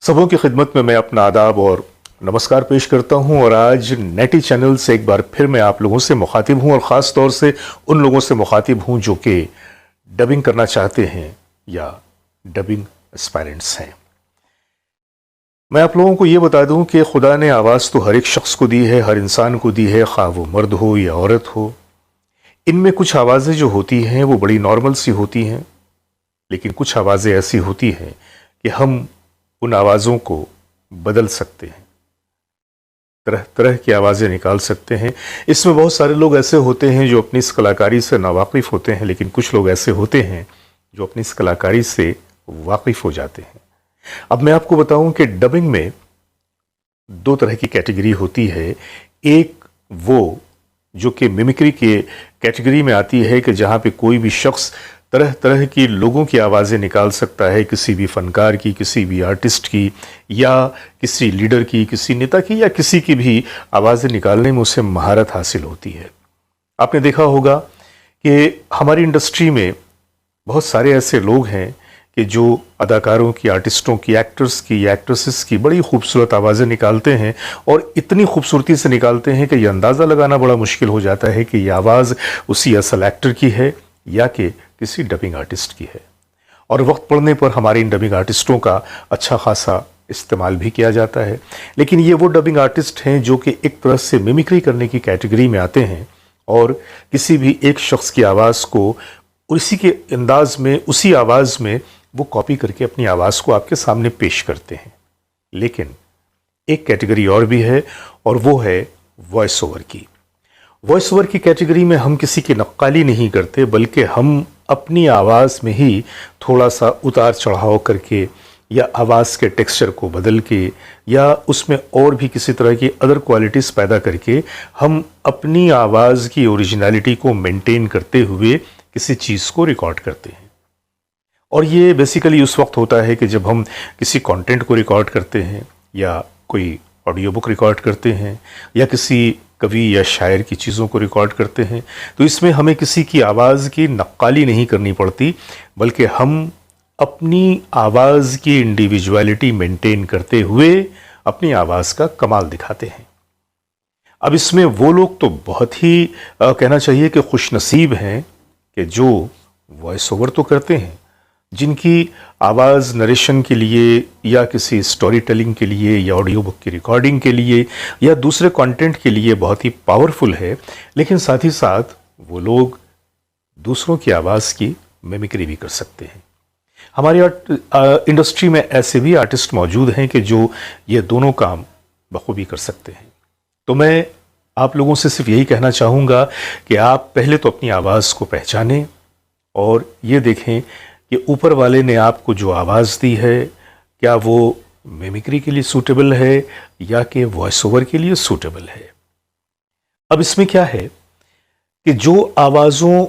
सबों की खिदमत में मैं अपना आदाब और नमस्कार पेश करता हूं। और आज नेटी चैनल से एक बार फिर मैं आप लोगों से मुखातिब हूं और ख़ास तौर से उन लोगों से मुखातिब हूं जो कि डबिंग करना चाहते हैं या डबिंग एस्पायरेंट्स हैं। मैं आप लोगों को ये बता दूं कि खुदा ने आवाज़ तो हर एक शख्स को दी है, हर इंसान को दी है, खा वो मर्द हो या औरत हो। इनमें कुछ आवाज़ें जो होती हैं वो बड़ी नॉर्मल सी होती हैं, लेकिन कुछ आवाज़ें ऐसी होती हैं कि हम उन आवाज़ों को बदल सकते हैं, तरह तरह की आवाज़ें निकाल सकते हैं। इसमें बहुत सारे लोग ऐसे होते हैं जो अपनी इस कलाकारी से नावाकिफ़ होते हैं, लेकिन कुछ लोग ऐसे होते हैं जो अपनी इस कलाकारी से वाकिफ़ हो जाते हैं। अब मैं आपको बताऊं कि डबिंग में दो तरह की कैटेगरी होती है। एक वो जो कि मिमिक्री के कैटेगरी में आती है कि जहाँ पे कोई भी शख्स तरह तरह की लोगों की आवाज़ें निकाल सकता है, किसी भी फ़नकार की, किसी भी आर्टिस्ट की, या किसी लीडर की, किसी नेता की, या किसी की भी आवाज़ें निकालने में उसे महारत हासिल होती है। आपने देखा होगा कि हमारी इंडस्ट्री में बहुत सारे ऐसे लोग हैं कि जो अदाकारों की, आर्टिस्टों की, एक्टर्स की या एक्ट्रेसेस की बड़ी खूबसूरत आवाज़ें निकालते हैं और इतनी खूबसूरती से निकालते हैं कि ये अंदाज़ा लगाना बड़ा मुश्किल हो जाता है कि ये आवाज़ उसी असल एक्टर की है या कि किसी डबिंग आर्टिस्ट की है। और वक्त पड़ने पर हमारे इन डबिंग आर्टिस्टों का अच्छा खासा इस्तेमाल भी किया जाता है। लेकिन ये वो डबिंग आर्टिस्ट हैं जो कि एक तरह से मिमिक्री करने की कैटेगरी में आते हैं और किसी भी एक शख्स की आवाज़ को उसी के अंदाज में, उसी आवाज़ में वो कॉपी करके अपनी आवाज़ को आपके सामने पेश करते हैं। लेकिन एक कैटेगरी और भी है और वो है वॉइस ओवर की। वॉइस ओवर की कैटेगरी में हम किसी की नक्काली नहीं करते, बल्कि हम अपनी आवाज़ में ही थोड़ा सा उतार चढ़ाव करके या आवाज़ के टेक्सचर को बदल के या उसमें और भी किसी तरह की अदर क्वालिटीज़ पैदा करके हम अपनी आवाज़ की ओरिजिनलिटी को मेंटेन करते हुए किसी चीज़ को रिकॉर्ड करते हैं। और ये बेसिकली उस वक्त होता है कि जब हम किसी कंटेंट को रिकॉर्ड करते हैं या कोई ऑडियो बुक रिकॉर्ड करते हैं या किसी कवि या शायर की चीज़ों को रिकॉर्ड करते हैं, तो इसमें हमें किसी की आवाज़ की नक्काली नहीं करनी पड़ती, बल्कि हम अपनी आवाज़ की इंडिविजुअलिटी मेंटेन करते हुए अपनी आवाज़ का कमाल दिखाते हैं। अब इसमें वो लोग तो बहुत ही कहना चाहिए कि खुशनसीब हैं कि जो वॉइस ओवर तो करते हैं, जिनकी आवाज़ नरेशन के लिए या किसी स्टोरी टेलिंग के लिए या ऑडियो बुक की रिकॉर्डिंग के लिए या दूसरे कंटेंट के लिए बहुत ही पावरफुल है, लेकिन साथ ही साथ वो लोग दूसरों की आवाज़ की मिमिक्री भी कर सकते हैं। हमारी इंडस्ट्री में ऐसे भी आर्टिस्ट मौजूद हैं कि जो ये दोनों काम बखूबी कर सकते हैं। तो मैं आप लोगों से सिर्फ यही कहना चाहूँगा कि आप पहले तो अपनी आवाज़ को पहचानें और ये देखें कि ऊपर वाले ने आपको जो आवाज़ दी है, क्या वो मिमिक्री के लिए सूटेबल है या कि वॉइस ओवर के लिए सूटेबल है। अब इसमें क्या है कि जो आवाज़ों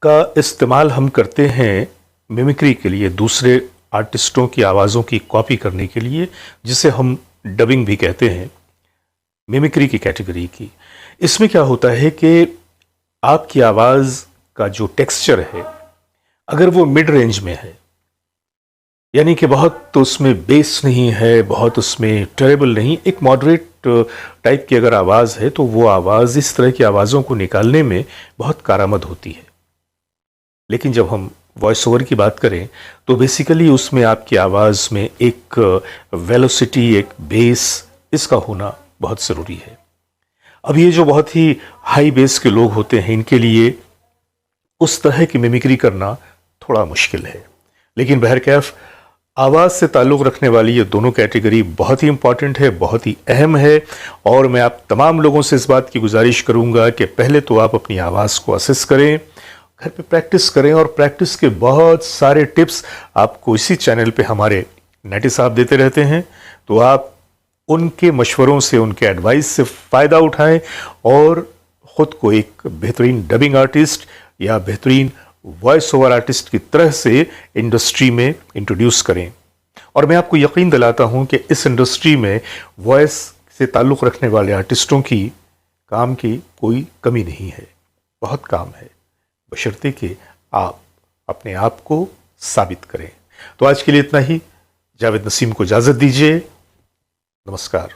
का इस्तेमाल हम करते हैं मिमिक्री के लिए, दूसरे आर्टिस्टों की आवाज़ों की कॉपी करने के लिए, जिसे हम डबिंग भी कहते हैं, मिमिक्री की कैटेगरी की, इसमें क्या होता है कि आपकी आवाज़ का जो टेक्सचर है, अगर वो मिड रेंज में है, यानी कि बहुत तो उसमें बेस नहीं है, बहुत उसमें टेरेबल नहीं, एक मॉडरेट टाइप की अगर आवाज़ है, तो वो आवाज़ इस तरह की आवाज़ों को निकालने में बहुत कारआमद होती है। लेकिन जब हम वॉइस ओवर की बात करें तो बेसिकली उसमें आपकी आवाज़ में एक वेलोसिटी, एक बेस, इसका होना बहुत ज़रूरी है। अब ये जो बहुत ही हाई बेस के लोग होते हैं, इनके लिए उस तरह की मिमिक्री करना थोड़ा मुश्किल है। लेकिन बहरकैफ आवाज़ से ताल्लुक़ रखने वाली ये दोनों कैटेगरी बहुत ही इंपॉर्टेंट है, बहुत ही अहम है। और मैं आप तमाम लोगों से इस बात की गुजारिश करूँगा कि पहले तो आप अपनी आवाज़ को असेस करें, घर पे प्रैक्टिस करें, और प्रैक्टिस के बहुत सारे टिप्स आपको इसी चैनल पे हमारे नेटी साहब देते रहते हैं। तो आप उनके मशवरों से, उनके एडवाइस से फ़ायदा उठाएं और ख़ुद को एक बेहतरीन डबिंग आर्टिस्ट या बेहतरीन वॉइस ओवर आर्टिस्ट की तरह से इंडस्ट्री में इंट्रोड्यूस करें। और मैं आपको यकीन दिलाता हूं कि इस इंडस्ट्री में वॉइस से ताल्लुक़ रखने वाले आर्टिस्टों की काम की कोई कमी नहीं है, बहुत काम है, बशर्ते कि आप अपने आप को साबित करें। तो आज के लिए इतना ही। जावेद नसीम को इजाज़त दीजिए। नमस्कार।